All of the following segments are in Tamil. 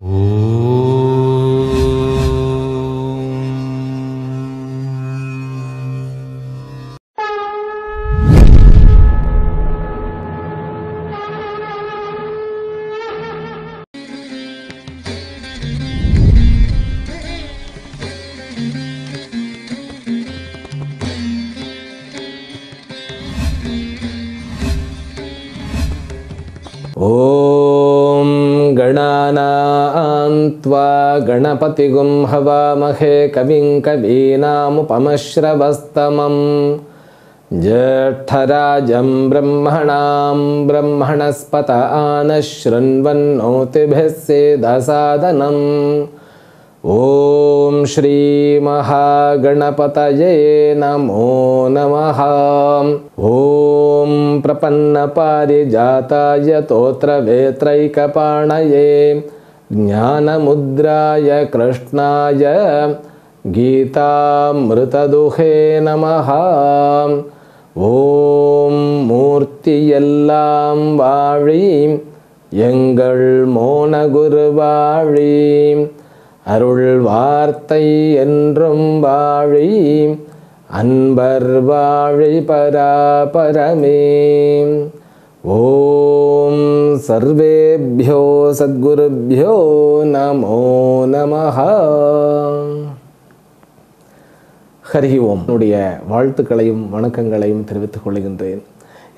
ॐ गणानां त्वा गणपतिगुं हवामहे कविं कवीनामुपमश्रवस्तमं ज्येष्ठराजं ब्रह्मणां ब्रह्मणस्पत आनशृण्वन्नोतिभिः सेदसादनम् ॐ श्री महागणपतये नमो नमः। ॐ प्रपन्नपारिजाताय तोत्रवेत्रैकपाणये ज्ञानमुद्राय कृष्णाय गीतामृतदुहे नमः। ॐ மூர்த்தியெல்லாம் வாழி எங்கள் மோனகுருவாழி அருள் வார்த்தை என்றும் வாழி அன்பர் வாழி பராபரமே. ஓம் சர்வேப்யோ சத்குருப்யோ நமோ நமஹ. ஹரி ஓம். என்னுடைய வாழ்த்துக்களையும் வணக்கங்களையும் தெரிவித்துக் கொள்கின்றேன்.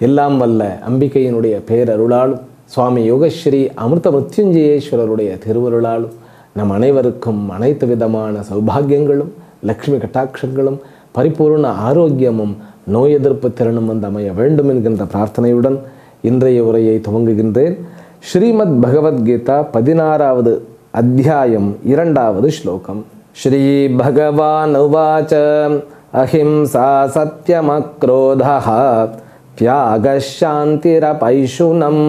எல்லாம் வல்ல அம்பிகையினுடைய பேரருளாலும் சுவாமி யோகஸ்ரீ அமிர்த மிருத்யுஞ்சயேஸ்வரருடைய திருவருளாலும் நம் அனைவருக்கும் அனைத்து விதமான சௌபாகியங்களும் லக்ஷ்மி கட்டாட்சங்களும் பரிபூர்ண ஆரோக்கியமும் நோய் எதிர்ப்பு திறனும் வந்து அமைய வேண்டும் என்கின்ற பிரார்த்தனையுடன் இன்றைய உரையை துவங்குகின்றேன். ஸ்ரீமத் பகவத்கீதா 16வது அத்தியாயம் 2வது ஸ்லோகம். ஸ்ரீ பகவான் உவாச்ச அஹிம்சா சத்யமக்ரோதஹ த்யாகசாந்திரபைஷுனம்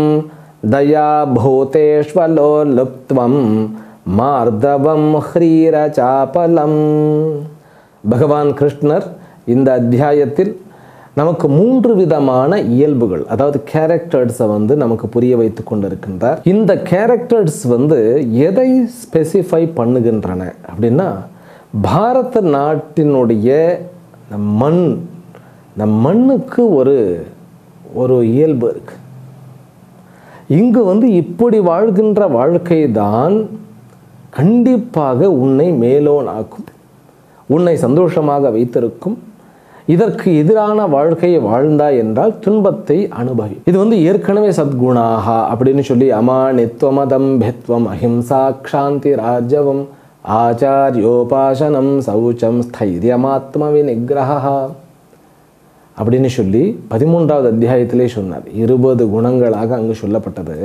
தயா பூதேஷ்வலோலுப்த்வம் மார்தவம் ஹ்ரீரசாபலம். பகவான் கிருஷ்ணர் இந்த அத்தியாயத்தில் நமக்கு 3 விதமான இயல்புகள், அதாவது கேரக்டர்ஸை நமக்கு புரிய வைத்து கொண்டிருக்கின்றார். இந்த கேரக்டர்ஸ் எதை ஸ்பெசிஃபை பண்ணுகின்றன அப்படின்னா, பாரத நாட்டினுடைய மண்ணுக்கு ஒரு இயல்பு இருக்கு. இங்கு இப்படி வாழ்கின்ற வாழ்க்கை தான் கண்டிப்பாக உன்னை மேலோனாக்கும், உன்னை சந்தோஷமாக வைத்திருக்கும். இதற்கு எதிரான வாழ்க்கையை வாழ்ந்தாய் என்றால் துன்பத்தை அனுபவி. இது ஏற்கனவே சத்குணாக அப்படின்னு சொல்லி அமானித்வமதம் பெத்வம் அஹிம்சா க்ஷாந்தி ராஜவம் ஆச்சாரியோபாசனம் சௌச்சம் ஸ்தைரியமாத்ம விநிகிரஹா அப்படின்னு சொல்லி 13வது அத்தியாயத்திலே சொன்னார். 20 குணங்களாக அங்கு சொல்லப்பட்டது.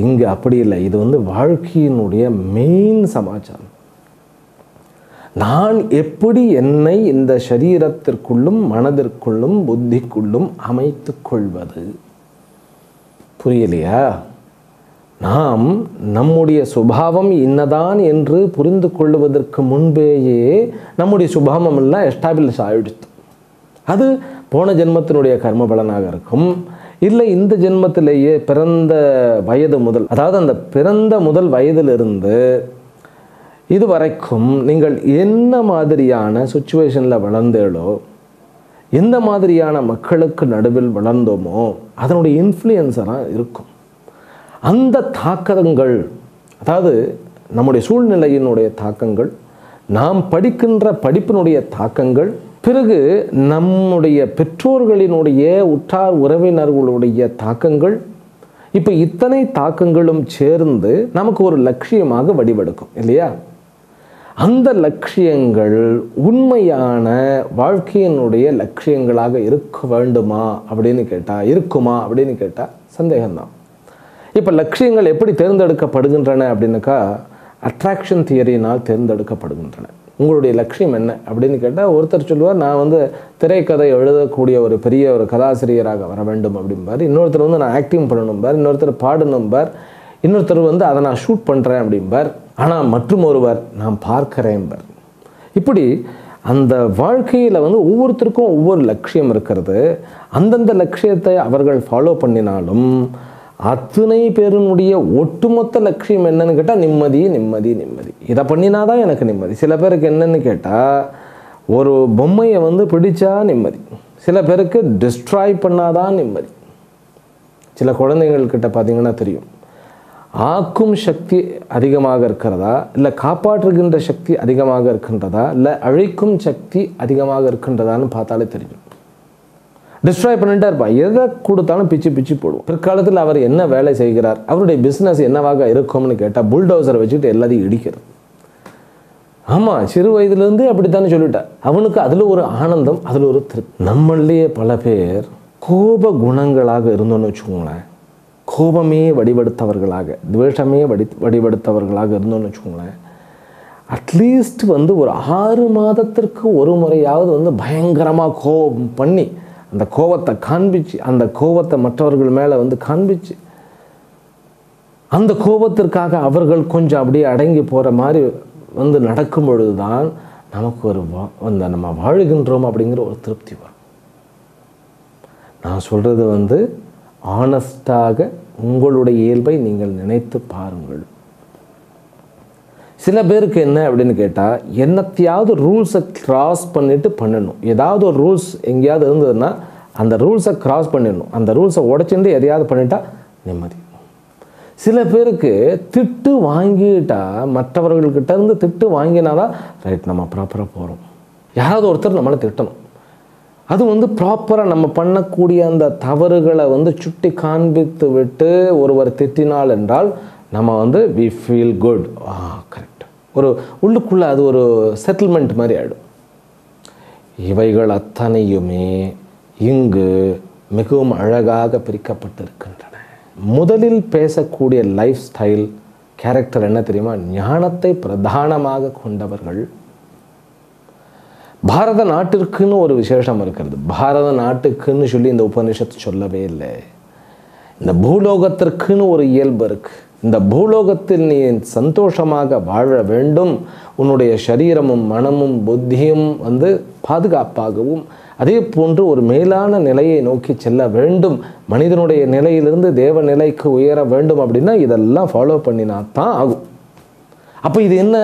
இங்கு அப்படி இல்லை. இது வாழ்க்கையினுடைய மெயின் சமாச்சாரம். நான் எப்படி என்னை இந்த சரீரத்திற்குள்ளும் மனதிற்குள்ளும் புத்திக்குள்ளும் அமைத்து கொள்வது. புரியலையா? நாம் நம்முடைய சுபாவம் இன்னதான் என்று புரிந்து கொள்வதற்கு முன்பேயே நம்முடைய சுபாவம் எல்லாம் எஸ்டாபிளிஷ் ஆயிடுச்சு. அது போன ஜென்மத்தினுடைய கர்ம பலனாக இருக்கும், இல்லை இந்த ஜென்மத்திலேயே பிறந்த வயது முதல், அதாவது அந்த பிறந்த முதல் வயதிலிருந்து இதுவரைக்கும் நீங்கள் என்ன மாதிரியான சுச்சுவேஷனில் வளர்ந்தேளோ, எந்த மாதிரியான மக்களுக்கு நடுவில் வளர்ந்தோமோ அதனுடைய இன்ஃப்ளூயன்ஸராக இருக்கும். அந்த தாக்கங்கள், அதாவது நம்முடைய சூழ்நிலையினுடைய தாக்கங்கள், நாம் படிக்கின்ற படிப்பினுடைய தாக்கங்கள், பிறகு நம்முடைய பெற்றோர்களினுடைய உற்றார் உறவினர்களுடைய தாக்கங்கள், இப்போ இத்தனை தாக்கங்களும் சேர்ந்து நமக்கு ஒரு லட்சியமாக வடிவெடுக்கும் இல்லையா? அந்த லட்சியங்கள் உண்மையான வாழ்க்கையினுடைய லட்சியங்களாக இருக்க வேண்டுமா அப்படின்னு கேட்டால், இருக்குமா அப்படின்னு கேட்டால் சந்தேகம்தான். இப்போ லட்சியங்கள் எப்படி தேர்ந்தெடுக்கப்படுகின்றன அப்படின்னாக்கா, அட்ராக்ஷன் தியரினால் தேர்ந்தெடுக்கப்படுகின்றன. உங்களுடைய லட்சியம் என்ன அப்படின்னு கேட்டால், ஒருத்தர் சொல்லுவார் நான் திரைக்கதை எழுதக்கூடிய ஒரு பெரிய ஒரு கதாசிரியராக வர வேண்டும் அப்படிம்பார். இன்னொருத்தர் நான் ஆக்டிங் பண்ணணும்பார். இன்னொருத்தர் பாடணும்பார். இன்னொருத்தர் அதை நான் ஷூட் பண்ணுறேன் அப்படிம்பார். ஆனால் மற்றும் ஒருவர் நான் பார்க்கிறேன்பார். இப்படி அந்த வாழ்க்கையில் ஒவ்வொருத்தருக்கும் ஒவ்வொரு லட்சியம் இருக்கிறது. அந்தந்த லட்சியத்தை அவர்கள் ஃபாலோ பண்ணினாலும் அத்தனை பேருனுடைய ஒட்டுமொத்த லட்சியம் என்னன்னு கேட்டால் நிம்மதி நிம்மதி நிம்மதி. இதை பண்ணினாதான் எனக்கு நிம்மதி. சில பேருக்கு என்னன்னு கேட்டால் ஒரு பொம்மையை வந்து பிடிச்சா நிம்மதி, சில பேருக்கு டிஸ்ட்ராய் பண்ணாதான் நிம்மதி. சில குழந்தைங்கள்கிட்ட பார்த்தீங்கன்னா தெரியும், ஆக்கும் சக்தி அதிகமாக இருக்கிறதா, இல்லை காப்பாற்றுகின்ற சக்தி அதிகமாக இருக்கின்றதா, இல்லை அழிக்கும் சக்தி அதிகமாக இருக்கின்றதான்னு பார்த்தாலே தெரியும். டிஸ்ட்ராய் பண்ணிட்டே இருப்பான், எதை கொடுத்தாலும் பிச்சு பிச்சு போடுவோம். பிற்காலத்தில் அவர் என்ன வேலை செய்கிறார், அவருடைய பிஸ்னஸ் என்னவாக இருக்கும்னு கேட்டால் புல்டோசரை வச்சுட்டு எல்லாத்தையும் இடிக்கிறது. ஆமாம், சிறு வயதுலேருந்து அப்படித்தானே சொல்லிட்டார். அவனுக்கு அதில் ஒரு ஆனந்தம், அதில் ஒரு திருப்தி. நம்மளையே பல பேர் கோப குணங்களாக இருந்தோன்னு வச்சுக்கோங்களேன், கோபமே வடிவெடுத்தவர்களாக, துவேஷமே வடிவெடுத்தவர்களாக இருந்தோன்னு வச்சுக்கோங்களேன், அட்லீஸ்ட் வந்து ஒரு 6 மாதத்திற்கு ஒரு முறையாவது வந்து பயங்கரமாக கோபம் பண்ணி அந்த கோபத்தை காண்பிச்சு, அந்த கோபத்தை மற்றவர்கள் மேலே வந்து காண்பிச்சு, அந்த கோபத்திற்காக அவர்கள் கொஞ்சம் அப்படியே அடங்கி போகிற மாதிரி வந்து நடக்கும் பொழுது தான் நமக்கு ஒரு அந்த நம்ம வாழ்கின்றோம் அப்படிங்கிற ஒரு திருப்தி வரும். நான் சொல்கிறது வந்து ஆனஸ்டாக உங்களுடைய இயல்பை நீங்கள் நினைத்து பாருங்கள். சில பேருக்கு என்ன அப்படின்னு கேட்டால், என்னத்தையாவது ரூல்ஸை கிராஸ் பண்ணிட்டு பண்ணணும். ஏதாவது ஒரு ரூல்ஸ் எங்கேயாவது இருந்ததுன்னா அந்த ரூல்ஸை கிராஸ் பண்ணிடணும். அந்த ரூல்ஸை உடைச்சிட்டு எதையாவது பண்ணிட்டா நிம்மதி. சில பேருக்கு திட்டு வாங்கிட்டா, மற்றவர்கள்கிட்ட இருந்து திட்டு வாங்கினாதான் ரைட் நம்ம ப்ராப்பராக போகிறோம். யாராவது ஒருத்தர் நம்மளை திட்டணும், அது வந்து ப்ராப்பராக நம்ம பண்ணக்கூடிய அந்த தவறுகளை வந்து சுட்டி காண்பித்து விட்டு ஒருவர் திட்டினால் என்றால் நம்ம வந்து வி ஃபீல் குட். கரெக்ட், ஒரு உள்ளுக்குள்ளே அது ஒரு செட்டில்மெண்ட் மாதிரி ஆகிடும். இவைகள் அத்தனையுமே இங்கு மிகவும் அழகாக பிரிக்கப்பட்டிருக்கின்றன. முதலில் பேசக்கூடிய லைஃப் ஸ்டைல் கேரக்டர் என்ன தெரியுமா? ஞானத்தை பிரதானமாக கொண்டவர்கள். பாரத நாட்டிற்குன்னு ஒரு விசேஷம் இருக்கிறது. பாரத நாட்டுக்குன்னு சொல்லி இந்த உபநிஷத்து சொல்லவே இல்லை. இந்த பூலோகத்திற்குன்னு ஒரு இயல்பு இருக்கு. இந்த பூலோகத்தில் நீ சந்தோஷமாக வாழ வேண்டும், உன்னுடைய சரீரமும் மனமும் புத்தியும் வந்து பாதுகாப்பாகவும், அதே போன்று ஒரு மேலான நிலையை நோக்கி செல்ல வேண்டும், மனிதனுடைய நிலையிலிருந்து தேவ நிலைக்கு உயர வேண்டும் அப்படின்னா இதெல்லாம் ஃபாலோ பண்ணினா தான் ஆகும். அப்போ இது என்ன?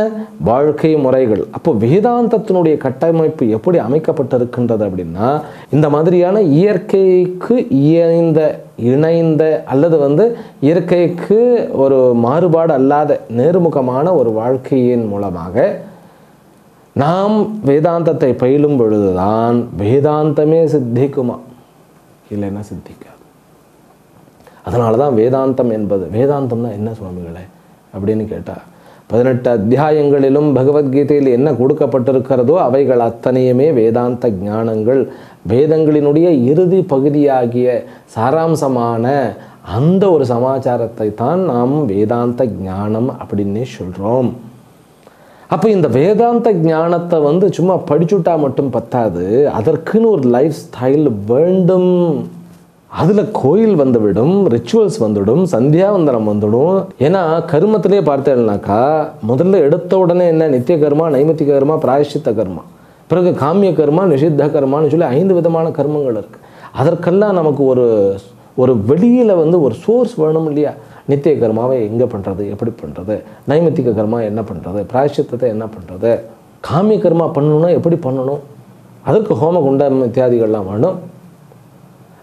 வாழ்க்கை முறைகள். அப்போ வேதாந்தத்தினுடைய கட்டமைப்பு எப்படி அமைக்கப்பட்டிருக்கின்றது அப்படின்னா, இந்த மாதிரியான இயற்கைக்கு இணைந்த அல்லது வந்து இயற்கைக்கு ஒரு மாறுபாடு அல்லாத நேர்முகமான ஒரு வாழ்க்கையின் மூலமாக நாம் வேதாந்தத்தை பயிலும் பொழுதுதான் வேதாந்தமே சித்திக்குமா, இல்லைன்னா சித்திக்காது. அதனால தான் வேதாந்தம் என்பது, வேதாந்தம்னா என்ன சுவாமிகளே அப்படின்னு கேட்டால், 18 அத்தியாயங்களிலும் பகவத்கீதையில் என்ன கொடுக்கப்பட்டிருக்கிறதோ அவைகள் அத்தனையுமே வேதாந்த ஞானங்கள். வேதங்களினுடைய இறுதி பகுதியாகிய சாராம்சமான அந்த ஒரு சமாச்சாரத்தை தான் நாம் வேதாந்த ஞானம் அப்படின்னே சொல்கிறோம். அப்போ இந்த வேதாந்த ஞானத்தை வந்து சும்மா படிச்சுட்டா மட்டும் பத்தாது, அதற்குன்னு ஒரு லைஃப் ஸ்டைல் வேண்டும். அதில் கோயில் வந்துவிடும், ரிச்சுவல்ஸ் வந்துடும், சந்தியாவந்தனம் வந்துடும். ஏன்னா கர்மத்திலே பார்த்தேன்னாக்கா முதல்ல எடுத்த உடனே என்ன, நித்திய கர்மா, நைமித்திக கர்மா, பிராயஷ்சித்த கர்மா, பிறகு காமிய கர்மா, நிஷித்த கர்மான்னு சொல்லி 5 விதமான கர்மங்கள் இருக்குது. அதற்கெல்லாம் நமக்கு ஒரு வெளியில் வந்து ஒரு சோர்ஸ் வேணும் இல்லையா? நித்திய கர்மாவை எங்கே பண்ணுறது, எப்படி பண்ணுறது, நைமித்திக கர்மா என்ன பண்ணுறது, பிராயஷ்சித்தத்தை என்ன பண்ணுறது, காமிய கர்மா பண்ணணுன்னா எப்படி பண்ணணும், அதற்கு ஹோம குண்டம் இத்தியாதிகள்லாம் வேணும்.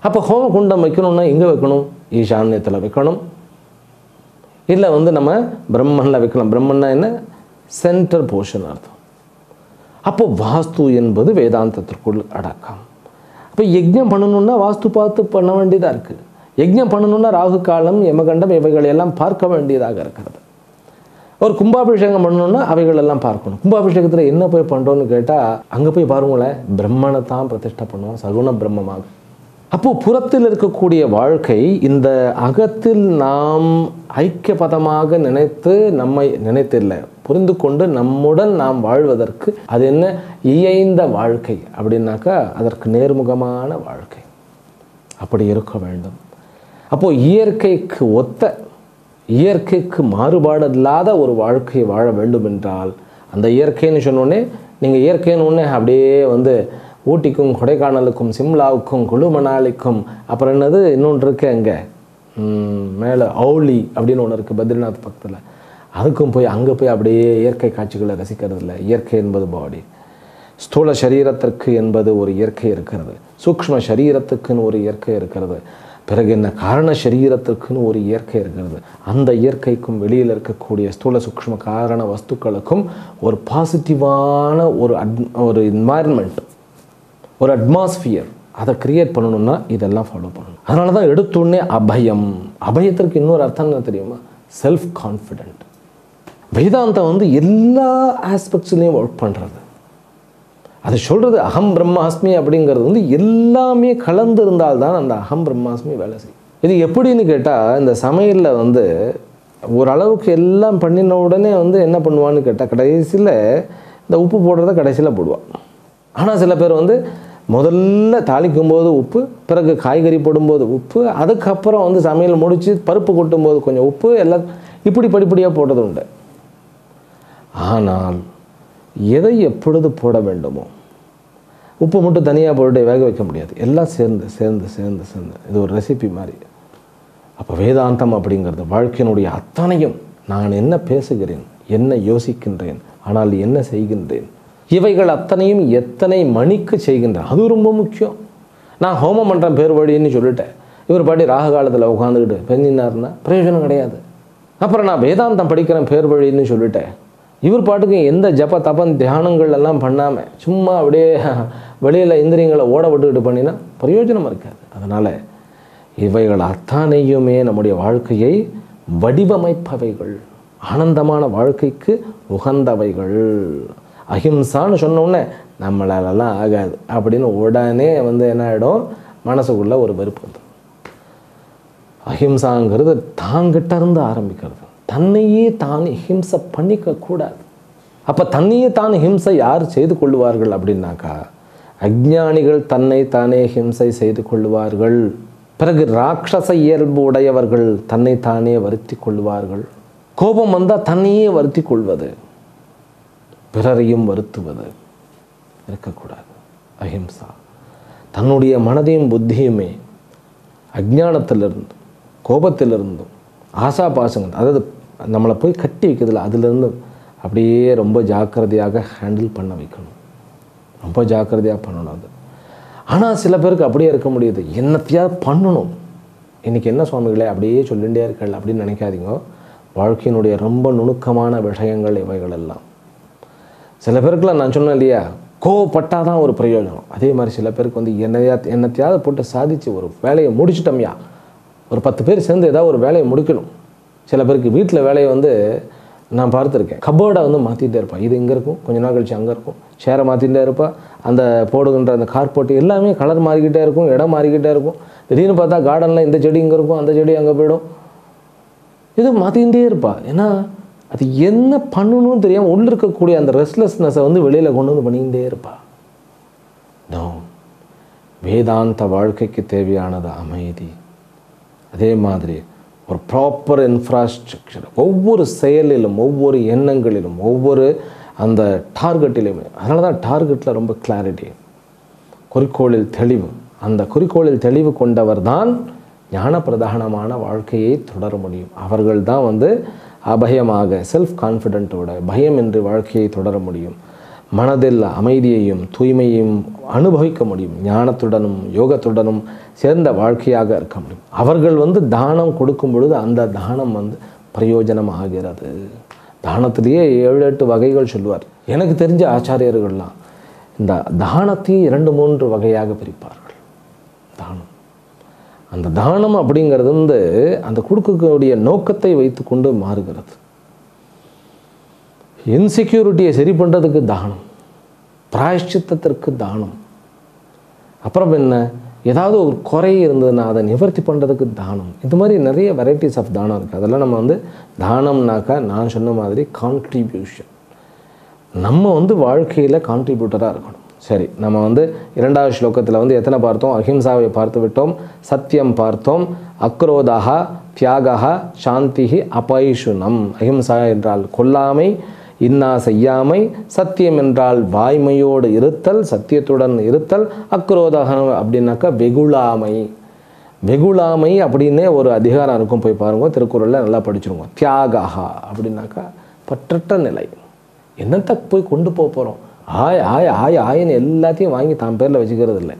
அப்போ ஹோம குண்டம் வைக்கணும்னா எங்கே வைக்கணும்? ஈசான்யத்தில் வைக்கணும், இல்லை வந்து நம்ம பிரம்மனில் வைக்கலாம். பிரம்மன்னா என்ன? சென்டர் போர்ஷன் அர்த்தம். அப்போ வாஸ்து என்பது வேதாந்தத்திற்குள் அடக்கம். அப்போ யஜ்ஞம் பண்ணணுன்னா வாஸ்து பார்த்து பண்ண வேண்டியதாக இருக்குது. யஜ்ஞம் பண்ணணுன்னா ராகு காலம், யமகண்டம் இவைகள் எல்லாம் பார்க்க வேண்டியதாக இருக்கிறது. ஒரு கும்பாபிஷேகம் பண்ணணுன்னா அவைகள் எல்லாம் பார்க்கணும். கும்பாபிஷேகத்தில் என்ன போய் பண்ணுறோன்னு கேட்டால், அங்கே போய் பாருங்களேன், பிரம்மனை தான் பிரதிஷ்டை பண்ணுவோம், சகுண பிரம்மமாக. அப்போது புறத்தில் இருக்கக்கூடிய வாழ்க்கை இந்த அகத்தில் நாம் ஐக்கியபதமாக நினைத்தில்லை, புரிந்து கொண்டு நம்முடன் நாம் வாழ்வதற்கு அது என்ன இயைந்த வாழ்க்கை அப்படின்னாக்கா அதற்கு நேர்முகமான வாழ்க்கை அப்படி இருக்க வேண்டும். அப்போது இயற்கைக்கு ஒத்த, இயற்கைக்கு மாறுபாடு இல்லாத ஒரு வாழ்க்கையை வாழ வேண்டும் என்றால், அந்த இயற்கைன்னு சொன்னோடனே நீங்கள் இயற்கைன்னு ஒன்று அப்படியே வந்து ஊட்டிக்கும் கொடைக்கானலுக்கும் சிம்லாவுக்கும் குழு மணாலிக்கும் அப்புறம் என்னது இன்னொன்று இருக்கு அங்கே மேலே ஔலி அப்படின்னு ஒன்று இருக்குது பத்ரிநாத் பக்கத்தில், அதுக்கும் போய் அங்கே போய் அப்படியே இயற்கை காட்சிகளை ரசிக்கிறது இல்லை. இயற்கை என்பது பாடி, ஸ்தூல சரீரத்திற்கு என்பது ஒரு இயற்கை இருக்கிறது, சூக்ஷ்ம சரீரத்துக்குன்னு ஒரு இயற்கை இருக்கிறது, பிறகு என்ன காரண சரீரத்திற்குன்னு ஒரு இயற்கை இருக்கிறது. அந்த இயற்கைக்கும் வெளியில் இருக்கக்கூடிய ஸ்தூல சூக்ஷ்ம காரண வஸ்துக்களுக்கும் ஒரு பாசிட்டிவான ஒரு என்வாயர்மெண்ட், ஒரு அட்மாஸ்பியர் அதை கிரியேட் பண்ணணும்னா இதெல்லாம் ஃபாலோ பண்ணணும். அதனால தான் எடுத்தோடனே அபயம். அபயத்திற்கு இன்னொரு அர்த்தம் என்ன தெரியுமா? Self confident. வேதாந்தம் எல்லா ஆஸ்பெக்ட்ஸ்லையும் ஒர்க் பண்ணுறது. அது சொல்கிறது அகம் பிரம்மாஸ்மி அப்படிங்கிறது எல்லாமே கலந்து இருந்தால்தான் அந்த அகம் பிரம்மாஸ்மி வேலை செய்யும். இது எப்படின்னு கேட்டால், இந்த சமையலில் ஓரளவுக்கு எல்லாம் பண்ணின உடனே என்ன பண்ணுவான்னு கேட்டால், கடைசியில் இந்த உப்பு போடுறத கடைசியில் போடுவான். ஆனால் சில பேர் முதல்ல தாளிக்கும்போது உப்பு, பிறகு காய்கறி போடும்போது உப்பு, அதுக்கப்புறம் சமையல் முடித்து பருப்பு கொட்டும்போது கொஞ்சம் உப்பு, எல்லாம் இப்படி படிப்படியாக போடுறது உண்டு. ஆனால் எதை எப்பொழுது போட வேண்டுமோ, உப்பு மட்டும் தனியாக போட்டு வேக வைக்க முடியாது, எல்லாம் சேர்ந்து சேர்ந்து சேர்ந்து சேர்ந்து இது ஒரு ரெசிபி மாதிரி. அப்போ வேதாந்தம் அப்படிங்கிறது வாழ்க்கையினுடைய அத்தனையும், நான் என்ன பேசுகிறேன், என்ன யோசிக்கின்றேன், ஆனால் என்ன செய்கின்றேன், இவைகள் அத்தனையும் எத்தனை மணிக்கு செய்கின்றேன், அது ரொம்ப முக்கியம். நான் ஹோமம் பண்ணுறேன் பேர் வழின்னு சொல்லிட்டேன், இவர் பாட்டி ராக காலத்தில் உட்காந்துக்கிட்டு பெஞ்சினார்னா பிரயோஜனம் கிடையாது. அப்புறம் நான் வேதாந்தம் படிக்கிறேன் பேர் வழின்னு சொல்லிட்டேன், இவர் பாட்டுக்கு எந்த ஜப தபன் தியானங்கள் எல்லாம் பண்ணாமல் சும்மா அப்படியே வெளியில் இந்திரியங்களை ஓட விட்டுக்கிட்டு பண்ணினா பிரயோஜனம் இருக்காது. அதனால் இவைகள் அத்தனையுமே நம்முடைய வாழ்க்கையை வடிவமைப்பவைகள், ஆனந்தமான வாழ்க்கைக்கு உகந்தவைகள். அஹிம்சான்னு சொன்னோடனே நம்மளாலெல்லாம் ஆகாது அப்படின்னு உடனே என்ன ஆகிடும், மனசுக்குள்ளே ஒரு வெறுப்பு வந்துடும். அஹிம்சாங்கிறது தாங்கிட்ட இருந்து ஆரம்பிக்கிறது. தன்னையே தான் ஹிம்சை பண்ணிக்கக்கூடாது. அப்போ தன்னையே தான் ஹிம்சை யார் செய்து கொள்ளுவார்கள் அப்படின்னாக்கா, அஞ்ஞானிகள் தன்னை தானே ஹிம்சை செய்து கொள்ளுவார்கள். பிறகு ராட்சச இயல்பு உடையவர்கள் தன்னை தானே வருத்தி கொள்ளுவார்கள். கோபம் வந்தால் தன்னையே வருத்தி கொள்வது, பிறரையும் வருத்துவது இருக்கக்கூடாது. அஹிம்சா தன்னுடைய மனதையும் புத்தியுமே அஞ்ஞானத்திலிருந்தும் கோபத்திலிருந்தும் ஆசா பாசங்கள், அதாவது நம்மளை போய் கட்டி வைக்கிறதுல அதிலிருந்து அப்படியே ரொம்ப ஜாக்கிரதையாக ஹேண்டில் பண்ண வைக்கணும், ரொம்ப ஜாக்கிரதையாக பண்ணணும் அது. ஆனால் சில பேருக்கு அப்படியே இருக்க முடியுது, என்னத்தையாவது பண்ணணும், இன்றைக்கி என்ன சுவாமிகளே அப்படியே சொல்லிகிட்டே இருக்கல அப்படின்னு நினைக்காதீங்க. வாழ்க்கையினுடைய ரொம்ப நுணுக்கமான விஷயங்கள் இவைகள் எல்லாம். சில பேருக்குலாம் நான் சொன்னேன் இல்லையா, கோவப்பட்டால் தான் ஒரு பிரயோஜனம். அதே மாதிரி சில பேருக்கு என்னத்தையாவது போட்டு சாதித்து ஒரு வேலையை முடிச்சிட்டோம்யா, ஒரு 10 பேர் சேர்ந்து ஏதாவது ஒரு வேலையை முடிக்கணும். சில பேருக்கு வீட்டில் வேலையை நான் பார்த்துருக்கேன், கபோர்டை மாற்றிகிட்டே இருப்பாள், இது இங்கே இருக்கும், கொஞ்ச நாள் கழிச்சு அங்கே இருக்கும், சேரை மாற்றிகிட்டே இருப்பாள், அந்த போடுகின்ற அந்த கார்போர்ட் எல்லாமே கலர் மாறிக்கிட்டே இருக்கும், இடம் மாறிக்கிட்டே இருக்கும். திடீர்னு பார்த்தா கார்டனில் இந்த செடி இங்கே இருக்கும், அந்த செடி அங்கே போயிடும், இது மாற்றிக்கிட்டே இருப்பாள். ஏன்னா அது என்ன பண்ணணும்னு தெரியாமல் உள்ள இருக்கக்கூடிய அந்த ரெஸ்ட்லெஸ்னஸை வெளியில் கொண்டு பண்ணிக்கிட்டே இருப்பாள். வேதாந்த வாழ்க்கைக்கு தேவையானது அமைதி. அதே மாதிரி ஒரு ப்ராப்பர் இன்ஃப்ராஸ்ட்ரக்சர், ஒவ்வொரு செயலிலும் ஒவ்வொரு எண்ணங்களிலும் ஒவ்வொரு அந்த டார்கெட்டிலுமே. அதனால தான் டார்கெட்டில் ரொம்ப கிளாரிட்டி, குறிக்கோளில் தெளிவு. அந்த குறிக்கோளில் தெளிவு கொண்டவர் தான் ஞான பிரதானமான வாழ்க்கையை தொடர முடியும். அவர்கள் தான் அபயமாக செல்ஃப் கான்ஃபிடென்ட்டோட பயம் என்று வாழ்க்கையை தொடர முடியும். மனதில் அமைதியையும் தூய்மையையும் அனுபவிக்க முடியும். ஞானத்துடனும் யோகத்துடனும் சேர்ந்த வாழ்க்கையாக இருக்க முடியும். அவர்கள் தானம் கொடுக்கும் பொழுது அந்த தானம் பிரயோஜனம் ஆகிறது. தானத்திலேயே 7-8 வகைகள் சொல்லுவார். எனக்கு தெரிஞ்ச ஆச்சாரியர்கள்லாம் இந்த தானத்தையும் 2-3 வகையாக பிரிப்பார்கள். தானம், அந்த தானம் அப்படிங்கிறது அந்த கொடுக்கக்கூடிய நோக்கத்தை வைத்து கொண்டு மாறுகிறது. இன்செக்யூரிட்டியை சரி பண்ணுறதுக்கு தானம், பிராயஷ்சித்தத்திற்கு தானம், அப்புறம் என்ன ஏதாவது ஒரு குறை இருந்ததுன்னா அதை நிவர்த்தி பண்ணுறதுக்கு தானம். இந்த மாதிரி நிறைய வெரைட்டிஸ் ஆஃப் தானம் இருக்குது. அதெல்லாம் நம்ம தானம்னாக்கா நான் சொன்ன மாதிரி கான்ட்ரிபியூஷன். நம்ம வாழ்க்கையில் கான்ட்ரிபியூட்டராக இருக்கணும். சரி, நம்ம 2வது ஸ்லோகத்தில் எத்தனை பார்த்தோம்? அஹிம்சாவை பார்த்து விட்டோம், சத்தியம் பார்த்தோம், அக்ரோதா தியாகா சாந்திஹி அபைஷுனம். அஹிம்சா என்றால் கொல்லாமை, இன்னா செய்யாமை, சத்தியம் என்றால் வாய்மையோடு இருத்தல், சத்தியத்துடன் இருத்தல், அக்ரோதகம் அப்படின்னாக்கா வெகுளாமை, வெகுளாமை அப்படின்னே ஒரு அதிகாரம் இருக்கும், போய் பாருங்க, திருக்குறளில் நல்லா படிச்சிருங்க. தியாகா அப்படின்னாக்கா பற்றற்ற நிலை. என்னத்தை போய் கொண்டு போக போகிறோம், ஆயின்னு எல்லாத்தையும் வாங்கி தான் பேரில் வச்சுக்கிறது இல்லை.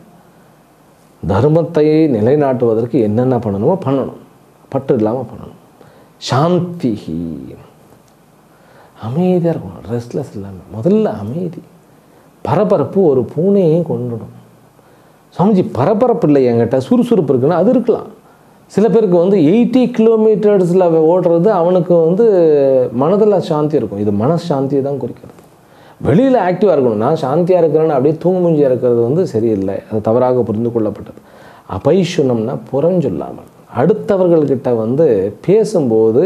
தர்மத்தை நிலைநாட்டுவதற்கு என்னென்ன பண்ணணுமோ பண்ணணும், பற்று இல்லாமல் பண்ணணும். சாந்தி, அமைதியாக இருக்கணும், ரெஸ்ட்லெஸ் இல்லாமல். முதல்ல அமைதி. பரபரப்பு ஒரு பூனையையும் கொண்டுடும். சாமிஜி பரபரப்பு இல்லை என்கிட்ட, சுறுசுறுப்பு இருக்குன்னா அது இருக்கலாம். சில பேருக்கு 80 கிலோமீட்டர்ஸில் ஓடுறது அவனுக்கு மனதில் சாந்தி இருக்கும். இது மனசாந்தியை தான் குறிக்கிறது. வெளியில் ஆக்டிவாக இருக்கணும். நான் சாந்தியாக இருக்கிறேன்னு அப்படியே தூங்குமுஞ்சியாக இருக்கிறது சரியில்லை, அது தவறாக புரிந்து கொள்ளப்பட்டது. அபைஷுனம்னா புறஞ்சொல்லாமல், அடுத்தவர்கள்கிட்ட பேசும்போது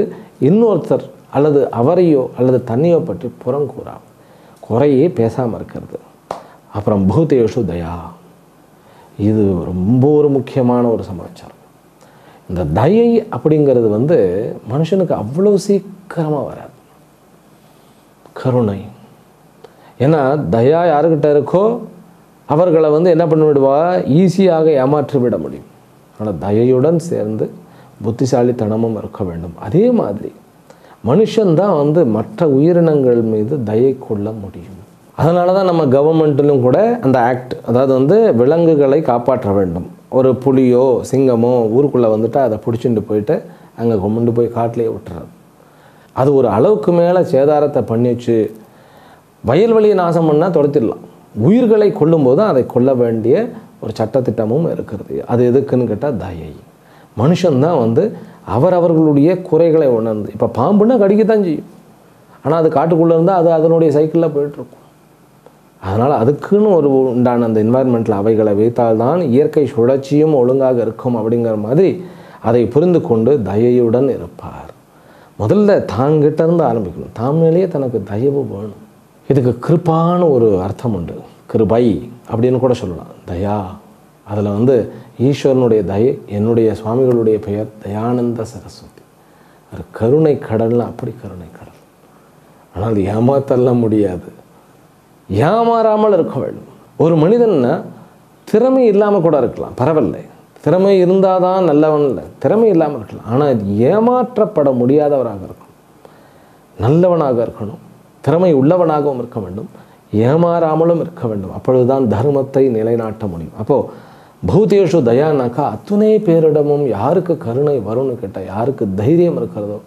இன்னொருத்தர் அல்லது அவரையோ அல்லது தன்னையோ பற்றி புறங்கூறாமல் குறையே பேசாமல் இருக்கிறது. அப்புறம் பூதேஷு தயா, இது ரொம்ப ஒரு முக்கியமான ஒரு சமாச்சாரம். இந்த தயை அப்படிங்கிறது மனுஷனுக்கு அவ்வளோ சீக்கிரமாக வராது. கருணை, ஏன்னா தயா யாருக்கிட்ட இருக்கோ அவர்களை என்ன பண்ணி விடுவா, ஈஸியாக ஏமாற்றி விட முடியும். ஆனால் தயையுடன் சேர்ந்து புத்திசாலித்தனமும் இருக்க வேண்டும். அதே மாதிரி மனுஷன்தான் மற்ற உயிரினங்கள் மீது தயை கொள்ள முடியும். அதனால தான் நம்ம கவர்மெண்ட்டிலும் கூட அந்த ஆக்ட், அதாவது விலங்குகளை காப்பாற்ற வேண்டும். ஒரு புலியோ சிங்கமோ ஊருக்குள்ளே அதை பிடிச்சிட்டு போயிட்டு அங்கே கொண்டு போய் காட்டிலேயே விட்டுறது. அது ஒரு அளவுக்கு மேலே சேதாரத்தை பண்ணி வச்சு வயல்வெளியை நாசம் பண்ணால் துரத்திடலாம். உயிர்களை கொல்லும்போது அதை கொல்ல வேண்டிய ஒரு சட்டத்திட்டமும் இருக்கிறது. அது எதுக்குன்னு கேட்டால் தயை. மனுஷன்தான் அவரவர்களுடைய குறைகளை உணர்ந்து, இப்போ பாம்புன்னா கடிக்கத்தான் செய்யும், ஆனால் அது காட்டுக்குள்ளே இருந்தால் அது அதனுடைய சைக்கிளில் போயிட்டுருக்கும். அதனால் அதுக்குன்னு ஒரு உண்டான அந்த என்வாயர்மெண்ட்டில் அவைகளை வைத்தால்தான் இயற்கை சுழற்சியும் ஒழுங்காக இருக்கும். அப்படிங்கிற மாதிரி அதை புரிந்து கொண்டு தயையுடன் இருப்பார். முதல்ல தாங்கிட்ட இருந்து ஆரம்பிக்கணும். தாமேலேயே தனக்கு தயவு வேணும். இதுக்கு கிருப்பான ஒரு அர்த்தம் உண்டு. கிருபை அப்படின்னு கூட சொல்லலாம். தயா, அதில் ஈஸ்வரனுடைய தயை. என்னுடைய சுவாமிகளுடைய பெயர் தயானந்த சரஸ்வதி. அது கருணை கடல்னு, அப்படி கருணை கடல். ஆனால் ஏமாத்தல்லாம் முடியாது, ஏமாறாமல் இருக்க வேண்டும். ஒரு மனிதன்னா திறமை இல்லாமல் கூட இருக்கலாம், பரவாயில்லை. திறமை இருந்தால் தான் நல்லவன் இல்லை, திறமை இல்லாமல் இருக்கலாம். ஆனால் ஏமாற்றப்பட முடியாதவராக இருக்கணும், நல்லவனாக இருக்கணும், திறமை உள்ளவனாகவும் இருக்க வேண்டும், ஏமாறாமலும் இருக்க வேண்டும். அப்பொழுதுதான் தர்மத்தை நிலைநாட்ட முடியும். அப்போது பூதேஷு தயானாக்கா அத்துணை பேரிடமும் யாருக்கு கருணை வரும்னு கேட்டால், யாருக்கு தைரியம் இருக்கிறதோ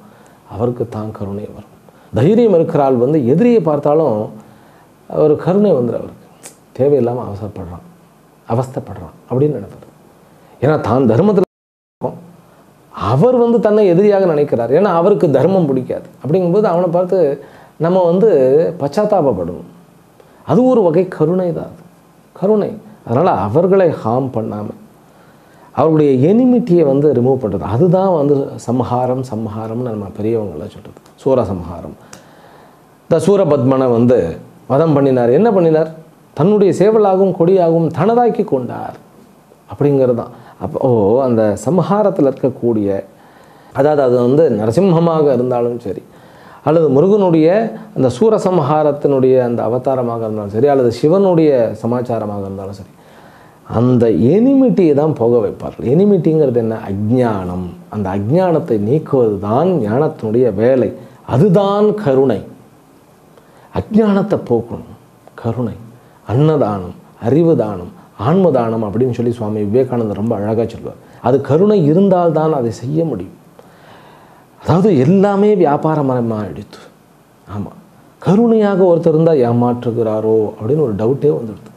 அவருக்கு தான் கருணை வரும். தைரியம் இருக்கிறாள் எதிரியை பார்த்தாலும் ஒரு கருணை அவருக்கு தேவையில்லாமல் அவஸ்தைப்படுறான் அப்படின்னு நினைப்பார். ஏன்னா தான் தர்மத்தில் அவர் தன்னை எதிரியாக நினைக்கிறார். ஏன்னா அவருக்கு தர்மம் பிடிக்காது. அப்படிங்கும்போது அவனை பார்த்து நம்ம பச்சாத்தாபப்படணும். அது ஒரு வகை கருணை தான், அது கருணை. அதனால் அவர்களை ஹார்ம் பண்ணாமல் அவர்களுடைய எனிமிட்டியை ரிமூவ் பண்ணுறது, அதுதான் சம்ஹாரம்னு நம்ம பெரியவங்களாம் சொல்கிறது. சூரசம்ஹாரம். இந்த சூரபத்மனை வதம் பண்ணினார். என்ன பண்ணினார்? தன்னுடைய சேவலாகவும் கொடியாகவும் தனதாக்கி கொண்டார் அப்படிங்கிறது தான். அப்போது அந்த சம்ஹாரத்தில் இருக்கக்கூடிய, அதாவது அது நரசிம்மமாக இருந்தாலும் சரி, அல்லது முருகனுடைய அந்த சூரசம்ஹாரத்தினுடைய அந்த அவதாரமாக இருந்தாலும் சரி, அல்லது சிவனுடைய சமாச்சாரமாக இருந்தாலும் சரி, அந்த எனிமிட்டியை தான் போக வைப்பார்கள். எனிமிட்டிங்கிறது என்ன? அஜ்ஞானம். அந்த அஜ்ஞானத்தை நீக்குவது தான் ஞானத்தினுடைய வேலை. அதுதான் கருணை. அஜ்ஞானத்தை போக்கணும் கருணை. அன்னதானம், அறிவு தானம், ஆன்மதானம் அப்படின்னு சொல்லி சுவாமி விவேகானந்தர் ரொம்ப அழகாக சொல்வார். அது கருணை இருந்தால்தான் அதை செய்ய முடியும். அதாவது எல்லாமே வியாபாரமயமாக எடுத்து, ஆமாம், கருணையாக ஒருத்தர் இருந்தால் ஏமாற்றுகிறாரோ அப்படின்னு ஒரு டவுட்டே வந்துடுது.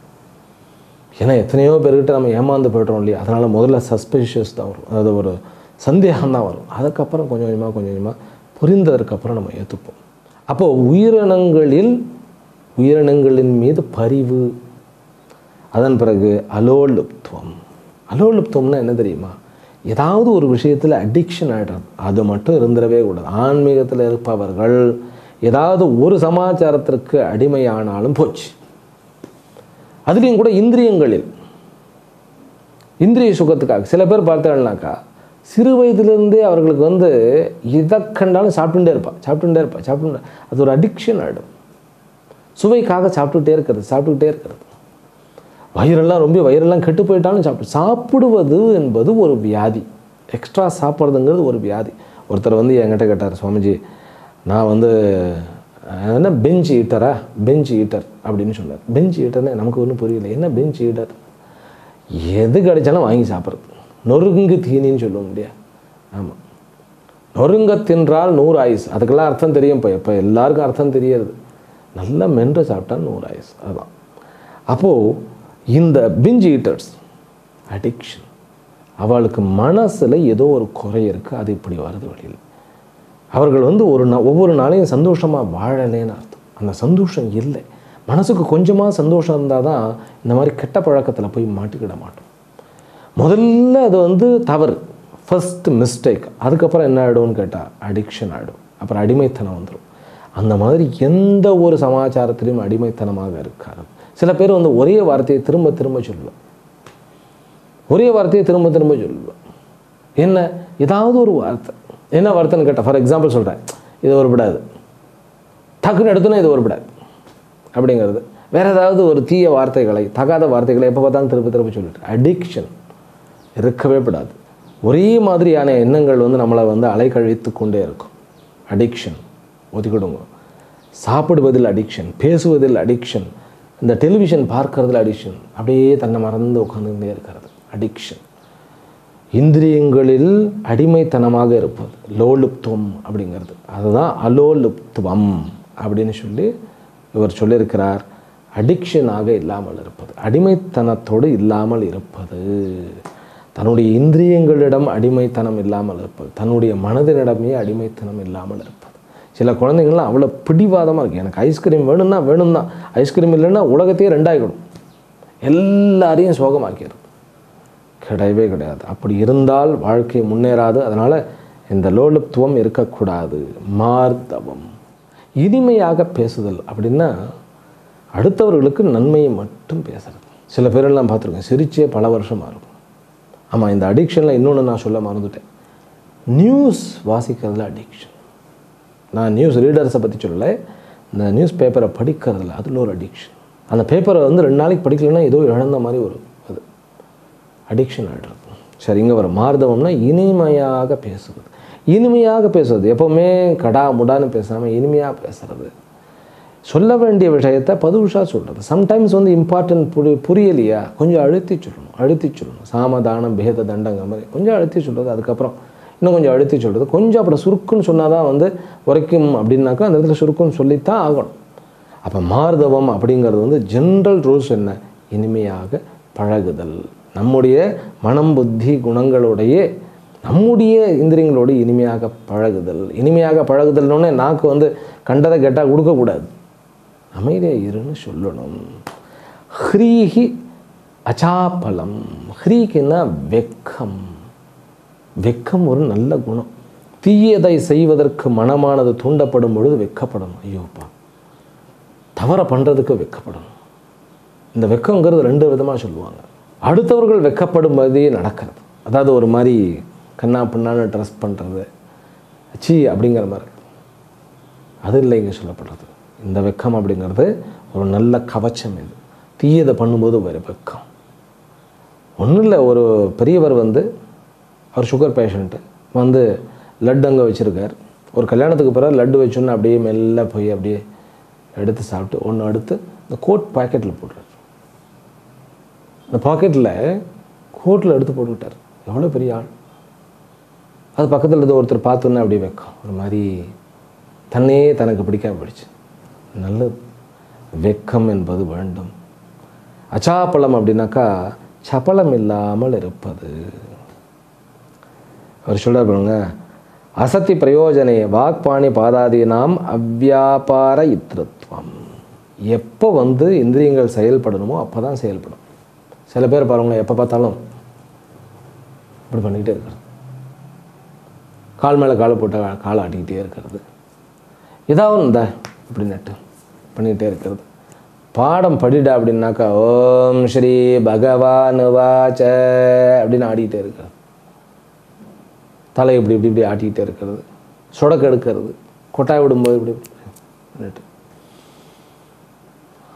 ஏன்னா எத்தனையோ பேர்கிட்ட நம்ம ஏமாந்து போய்ட்றோம் இல்லையா? அதனால் முதல்ல சஸ்பெஷியஸ் தான் வரும், அதாவது ஒரு சந்தேகம் தான் வரும். அதுக்கப்புறம் கொஞ்சம் கொஞ்சமாக புரிந்ததற்கப்புறம் நம்ம ஏற்றுப்போம். அப்போது உயிரினங்களின் மீது பரிவு, அதன் பிறகு அலோலுப்துவம். அலோலுப்துவம்னா என்ன தெரியுமா? ஏதாவது ஒரு விஷயத்தில் அடிக்ஷன் ஆகிடுறது, அது மட்டும் இருந்துடவே கூடாது. ஆன்மீகத்தில் இருப்பவர்கள் ஏதாவது ஒரு சமாச்சாரத்திற்கு அடிமையானாலும் போச்சு. அதுலேயும் கூட இந்திரியங்களில், இந்திரிய சுகத்துக்காக சில பேர் பார்த்தேன்னாக்கா சிறு வயதிலிருந்தே அவர்களுக்கு இதை கண்டாலும் சாப்பிட்டுட்டே இருப்பா. அது ஒரு அடிக்ஷன் ஆகிடும். சுவைக்காக சாப்பிட்டுக்கிட்டே இருக்கிறது. வயிறெல்லாம் கெட்டு போயிட்டாலும் சாப்பிடுவது என்பது ஒரு வியாதி. எக்ஸ்ட்ரா சாப்பிட்றதுங்கிறது ஒரு வியாதி. ஒருத்தர் வந்து என்கிட்ட கேட்டார், சுவாமிஜி நான் வந்து என்ன பெஞ்ச் ஈட்டர் அப்படின்னு சொன்னார். பெஞ்ச் ஈட்டர்னு நமக்கு ஒன்றும் புரியல. என்ன பெஞ்ச் ஈட்டர்? எது கிடைச்சாலும் வாங்கி சாப்பிட்றது, நொறுங்கு தீனின்னு சொல்லுவோம் இல்லையா? ஆமாம், நொறுங்க தின்றால் 100 ஆயுஸ். அதுக்கெல்லாம் அர்த்தம் தெரியும். இப்போ எல்லாருக்கும் அர்த்தம் தெரியாது. நல்லா மென்று சாப்பிட்டா 100 ஆயுஸ். அதுதான். அப்போது இந்த பிஞ்ச் ஈட்டர்ஸ் அடிக்ஷன், அவளுக்கு மனசில் ஏதோ ஒரு குறை இருக்குது, அது இப்படி வருது வெளியில். அவர்கள் வந்து ஒவ்வொரு நாளையும் சந்தோஷமாக வாழலேன்னு அர்த்தம். அந்த சந்தோஷம் இல்லை. மனசுக்கு கொஞ்சமாக சந்தோஷம் இருந்தால் தான் இந்த மாதிரி கெட்ட பழக்கத்தில் போய் மாட்டிக்கிட மாட்டோம். முதல்ல அது வந்து தவறு, ஃபர்ஸ்ட் மிஸ்டேக். அதுக்கப்புறம் என்ன ஆகிடும்னு கேட்டால் அடிக்ஷன் ஆகிடும். அப்புறம் அடிமைத்தனம் வந்துடும். அந்த மாதிரி எந்த ஒரு சமாச்சாரத்திலையும் அடிமைத்தனமாக இருக்காது. சில பேர் வந்து ஒரே வார்த்தையை திரும்ப திரும்ப சொல்லுவேன். என்ன ஏதாவது ஒரு வார்த்தை, என்ன வார்த்தைன்னு கேட்டால், ஃபார் எக்ஸாம்பிள் சொல்கிறேன், இது ஒரு விடாது, டக்குன்னு எடுத்தோன்னா இது ஒரு விடாது அப்படிங்கிறது. வேறு ஏதாவது ஒரு தீய வார்த்தைகளை, தகாத வார்த்தைகளை எப்போ பார்த்தாலும் திரும்ப சொல்லிட்டு அடிக்ஷன் இருக்கவே விடாது. ஒரே மாதிரியான எண்ணங்கள் வந்து நம்மளை வந்து அலைக்கழித்து கொண்டே இருக்கும். அடிக்ஷன் ஒதுக்கிடுங்க. சாப்பிடுவதில் அடிக்ஷன், பேசுவதில் அடிக்ஷன், இந்த டெலிவிஷன் பார்க்கறதுல அடிக்ஷன், அப்படியே தன்னை மறந்து உட்காந்துட்டே இருக்கிறது அடிக்ஷன். இந்திரியங்களில் அடிமைத்தனமாக இருப்பது லோலுப்துவம் அப்படிங்கிறது. அதுதான் அலோலுப்துவம் அப்படின்னு சொல்லி இவர் சொல்லியிருக்கிறார். அடிக்ஷனாக இல்லாமல் இருப்பது, அடிமைத்தனத்தோடு இல்லாமல் இருப்பது, தன்னுடைய இந்திரியங்களிடம் அடிமைத்தனம் இல்லாமல் இருப்பது, தன்னுடைய மனதினிடமே அடிமைத்தனம் இல்லாமல் இருப்பது. சில குழந்தைங்கள்லாம் அவ்வளோ பிடிவாதமாக இருக்குது. எனக்கு ஐஸ்கிரீம் வேணும் தான், ஐஸ்கிரீம் இல்லைன்னா உலகத்தையே ரெண்டாகிடும், எல்லாரையும் சோகமாக்கிடும். கிடையவே கிடையாது. அப்படி இருந்தால் வாழ்க்கை முன்னேறாது. அதனால் இந்த லோலுப்துவம் இருக்கக்கூடாது. மார்தவம், இனிமையாக பேசுதல் அப்படின்னா அடுத்தவர்களுக்கு நன்மையை மட்டும் பேசுறது. சில பேரெல்லாம் பார்த்துருக்கேன், சிரிச்சே பல வருஷமாக இருக்கும். ஆமாம், இந்த அடிக்ஷனில் இன்னொன்று நான் சொல்ல மறந்துட்டேன். நியூஸ் வாசிக்கிறதுல அடிக்ஷன். நான் நியூஸ் ரீடர்ஸை பற்றி சொல்லலை, இந்த நியூஸ் பேப்பரை படிக்கிறதுல அதில் ஒரு அடிக்ஷன். அந்த பேப்பரை வந்து 2 நாளைக்கு படிக்கலைன்னா ஏதோ இழந்த மாதிரி ஒரு அது அடிக்ஷன் ஆகிடுறது. சரி, இங்கே வர மார்தவம்னா இனிமையாக பேசுவது. இனிமையாக பேசுறது எப்போவுமே கடா முடான்னு பேசாமல் இனிமையாக பேசுறது. சொல்ல வேண்டிய விஷயத்தை பதுஷாக சொல்கிறது. சம்டைம்ஸ் வந்து இம்பார்ட்டன்ட் புரியலையா, கொஞ்சம் அழுத்தி சொல்லணும். சாமதானம் பேத தண்டங்க மாதிரி கொஞ்சம் அழுத்தி சொல்கிறது. அதுக்கப்புறம் இன்னும் கொஞ்சம் அழுத்தி சொல்கிறது. கொஞ்சம் அப்புறம் சுருக்குன்னு சொன்னால் தான் வந்து உரைக்கும் அப்படின்னாக்கா அந்த இடத்துல சுருக்குன்னு சொல்லித்தான் ஆகணும். அப்போ மார்தவம் அப்படிங்கிறது வந்து ஜென்ரல் ரூல்ஸ் என்ன? இனிமையாக பழகுதல். நம்முடைய மனம் புத்தி குணங்களுடைய நம்முடைய இந்திரியங்களோடு இனிமையாக பழகுதல். இனிமையாக பழகுதல்னோடனே நாக்கு வந்து கண்டதை கேட்டால் கொடுக்கக்கூடாது, அமைதியாக இருன்னு சொல்லணும். ஹ்ரீஹி அச்சாப்பலம். ஹ்ரீக்குன்னா வெக்கம். வெக்கம் ஒரு நல்ல குணம். தீயதை செய்வதற்கு மனமானது தூண்டப்படும் பொழுது வெக்கப்படணும். ஐயோப்பா, தவறை பண்ணுறதுக்கு வெக்கப்படணும். இந்த வெக்கங்கிறது 2 விதமாக சொல்லுவாங்க. அடுத்தவர்கள் வெக்கப்படும்போதே நடக்கிறது, அதாவது ஒரு மாதிரி கண்ணா பின்னான்னு ட்ரெஸ் பண்ணுறது, சி அப்படிங்கிற மாதிரி, அது இல்லை இங்கே சொல்லப்படுறது. இந்த வெக்கம் அப்படிங்கிறது ஒரு நல்ல கவச்சம். இது தீயதை பண்ணும்போது வேறு வெக்கம் ஒன்றும் இல்லை. ஒரு பெரியவர் வந்து, அவர் சுகர் பேஷண்ட்டு வந்து லட்டு அங்கே வச்சுருக்கார். ஒரு கல்யாணத்துக்கு பிறகு லட்டு வச்சோன்னு அப்படியே மெல்ல போய் அப்படியே எடுத்து சாப்பிட்டு ஒன்று எடுத்து இந்த கோட் பாக்கெட்டில் போடுறார். இந்த பாக்கெட்டில் கோட்டில் எடுத்து போட்டுக்கிட்டார். எவ்வளோ பெரிய ஆள். அது பக்கத்தில் இருந்து ஒருத்தர் பார்த்தோன்னே அப்படியே வெக்கம், ஒரு மாதிரி தன்னையே தனக்கு பிடிக்காம போயிடுச்சு. நல்லது, வெக்கம் என்பது வேண்டும். அச்சாப்பலம் அப்படின்னாக்கா சப்பலம் இல்லாமல் இருப்பது. அவர் சொல்கிறார் பாருங்க, அசத்தி பிரயோஜனே வாக்பாணி பாதாதீனாம் அவ்வியாபார இத்ருத்வம். எப்போ வந்து இந்திரியங்கள் செயல்படணுமோ அப்போ தான் செயல்படும். சில பேர் பாருங்களேன், எப்போ பார்த்தாலும் இப்படி பண்ணிக்கிட்டே இருக்கிறது, கால் மேலே காலை போட்ட காலை ஆட்டிக்கிட்டே இருக்கிறது, ஏதாவது இந்த இப்படி நட்டு பண்ணிக்கிட்டே இருக்கிறது. பாடம் படிடா அப்படின்னாக்கா ஓம் ஸ்ரீ பகவான் வாச்ச அப்படின்னு ஆடிக்கிட்டே இருக்கிறது. தலை இப்படி இப்படி இப்படி ஆட்டிக்கிட்டே இருக்கிறது, சொடக்கு எடுக்கிறது, கொட்டாய் விடும்போது இப்படி பண்ணிட்டு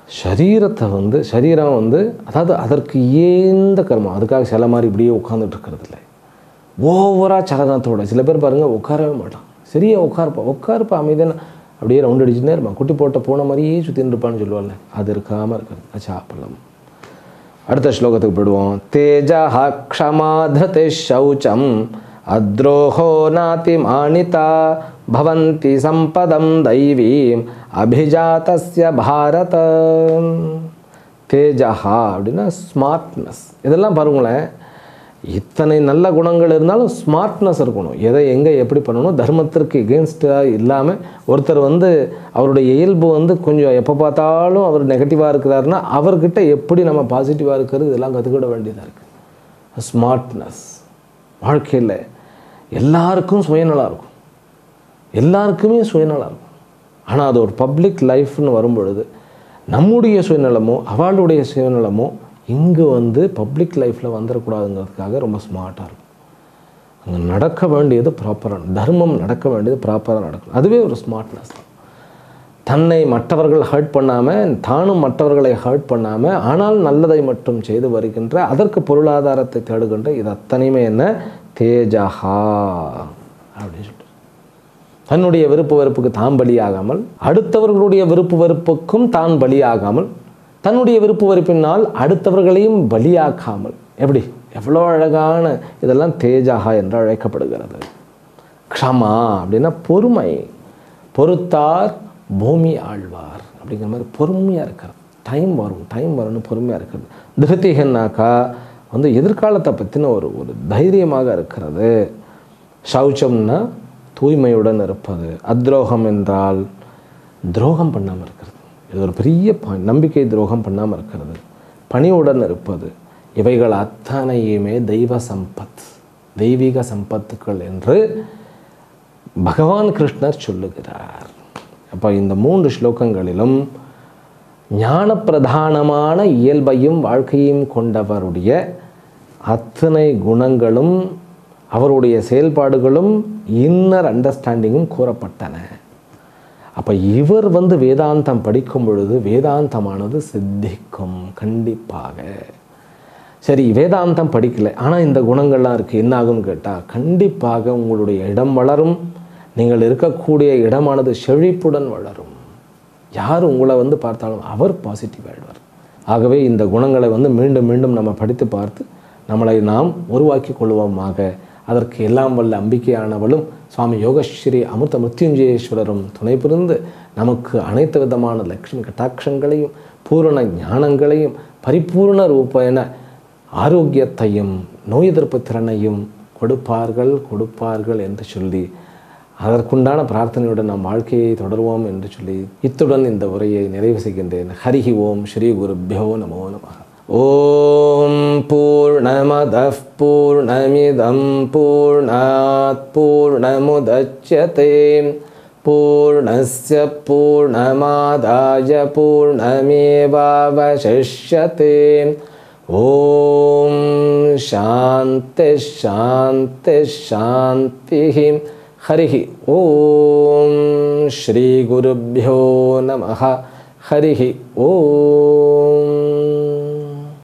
சரீரத்தை வந்து சரீரம் வந்து அதாவது அதற்கு ஏந்த கர்மம், அதுக்காக சில மாதிரி இப்படியே உட்காந்துட்டு இருக்கிறது இல்லை. ஓவராக சலனத்தோட சில பேர் பாருங்கள் உட்காரவே மாட்டான், சரியா உட்காருப்பா அமைதியான அப்படியே ரவுண்ட் அடிச்சுட்டே இருப்பான், குட்டி போட்ட போன மாதிரியே சுற்றின்னு இருப்பான்னு சொல்லுவாள்ல, அது இருக்காமல் இருக்கிறது சாப்பிடலாம். அடுத்த ஸ்லோகத்துக்கு போயிடுவோம். தேஜா க்ஷமா திருதி சௌச்சம் அத்ரோஹோ நாதி மானிதா பவந்தி சம்பதம் தெய்வீம் அபிஜாதஸ்ய பாரத. தேஜஹா அப்படின்னா ஸ்மார்ட்னஸ். இதெல்லாம் பாருங்களேன், இத்தனை நல்ல குணங்கள் இருந்தாலும் ஸ்மார்ட்னஸ் இருக்கணும். எதை எங்கே எப்படி பண்ணணும், தர்மத்திற்கு எகென்ஸ்டாக இல்லாமல் ஒருத்தர் வந்து அவருடைய இயல்பு வந்து கொஞ்சம் எப்போ பார்த்தாலும் அவர் நெகட்டிவாக இருக்கிறாருன்னா அவர்கிட்ட எப்படி நம்ம பாசிட்டிவாக இருக்கிறது இதெல்லாம் கற்றுக்கிட வேண்டியதாக இருக்குது. ஸ்மார்ட்னஸ் வாழ்க்கையில் எல்லாருக்கும் சுயநலம் இருக்கும், எல்லாருக்குமே சுயநலம் இருக்கும். ஆனால் அது ஒரு பப்ளிக் லைஃப்னு வரும்பொழுது நம்முடைய சுயநலமோ அவளுடைய சுயநலமோ இங்கே வந்து பப்ளிக் லைஃப்பில் வந்துடக்கூடாதுங்கிறதுக்காக ரொம்ப ஸ்மார்ட்டாக இருக்கும். அங்கே நடக்க வேண்டியது ப்ராப்பராக, தர்மம் நடக்க வேண்டியது ப்ராப்பராக நடக்கணும். அதுவே ஒரு ஸ்மார்ட்னஸ் தான். தன்னை மற்றவர்கள் ஹர்ட் பண்ணாமல், தானும் மற்றவர்களை ஹர்ட் பண்ணாமல், ஆனால் நல்லதை மட்டும் செய்து வருகின்ற, அதற்கு பொருளாதாரத்தை தேடுகின்ற, இது அத்தனையுமே என்ன, தேஜஹா அப்படின்னு சொல்லிட்டு தன்னுடைய விருப்பு வெறுப்புக்கு தான் பலியாகாமல், அடுத்தவர்களுடைய விருப்பு வெறுப்புக்கும் தான் பலியாகாமல், தன்னுடைய விருப்பு வெறுப்பினால் அடுத்தவர்களையும் பலியாக்காமல், எப்படி எவ்வளோ அழகான இதெல்லாம் தேஜாகா என்று அழைக்கப்படுகிறது. க்ஷமா அப்படின்னா பொறுமை, பொறுத்தார் பூமி ஆழ்வார் அப்படிங்கிற மாதிரி பொறுமையாக இருக்கிறது. டைம் வரும்னு பொறுமையாக இருக்கிறது. திருத்திகன்னாக்கா வந்து எதிர்காலத்தை பற்றின ஒரு தைரியமாக இருக்கிறது. சௌச்சம்னா தூய்மையுடன் இருப்பது. அத்ரோகம் என்றால் துரோகம் பண்ணாமல் இருக்கிறது. இது ஒரு பெரிய நம்பிக்கை, துரோகம் பண்ணாமல் இருக்கிறது. பணிவுடன் இருப்பது. இவைகள் அத்தனையுமே தெய்வ சம்பத், தெய்வீக சம்பத்துக்கள் என்று பகவான் கிருஷ்ணர் சொல்லுகிறார். அப்போ இந்த 3 ஸ்லோகங்களிலும் ஞான பிரதானமான இயல்பையும் வாழ்க்கையும் கொண்டவருடைய அத்தனை குணங்களும் அவருடைய செயல்பாடுகளும் இன்னர் அண்டர்ஸ்டாண்டிங்கும் கூறப்பட்டன. அப்போ இவர் வந்து வேதாந்தம் படிக்கும் பொழுது வேதாந்தமானது சித்திக்கும் கண்டிப்பாக. சரி, வேதாந்தம் படிக்கலை, ஆனால் இந்த குணங்கள்லாம் இருக்குது, என்ன ஆகும்னு கேட்டால் கண்டிப்பாக உங்களுடைய இடம் வளரும். நீங்கள் இருக்கக்கூடிய இடமானது செழிப்புடன் வளரும். யார் உங்களை வந்து பார்த்தாலும் அவர் பாசிட்டிவ் ஆகிடுவார். ஆகவே இந்த குணங்களை வந்து மீண்டும் மீண்டும் நம்ம படித்து பார்த்து நம்மளை நாம் உருவாக்கி கொள்வோமாக. அதற்கு எல்லாம் வல்ல அம்பிக்கையானவளும் சுவாமி யோகஸ்ரீ அமிர்த மிருத்யுஞ்சயேஸ்வரரும் துணை புரிந்து நமக்கு அனைத்து விதமான லக்ஷ்மி கட்டாட்சங்களையும் பூரண ஞானங்களையும் பரிபூர்ண ரூபேன ஆரோக்கியத்தையும் நோய் எதிர்ப்பு திறனையும் கொடுப்பார்கள் என்று சொல்லி அதற்குண்டான பிரார்த்தனையுடன் நாம் வாழ்க்கையை தொடருவோம் என்று சொல்லி இத்துடன் இந்த உரையை நிறைவு செய்கின்றேன். ஹரிஹி ஓம் ஸ்ரீ குருப்யோ நமோ நமः. ஓம் பூர்ணமதః பூர்ணமிதம் பூர்ணாத் பூர்ணமுதச்யதே பூர்ணஸ்ய பூர்ணமாதாய பூர்ணமேவாவசிஷ்யதே. ஓம் சாந்தி சாந்தி சாந்திஹ. ஹரிஹி ஓம் ஸ்ரீ குருப்யோ நமः. ஹரிஹி ஓம்.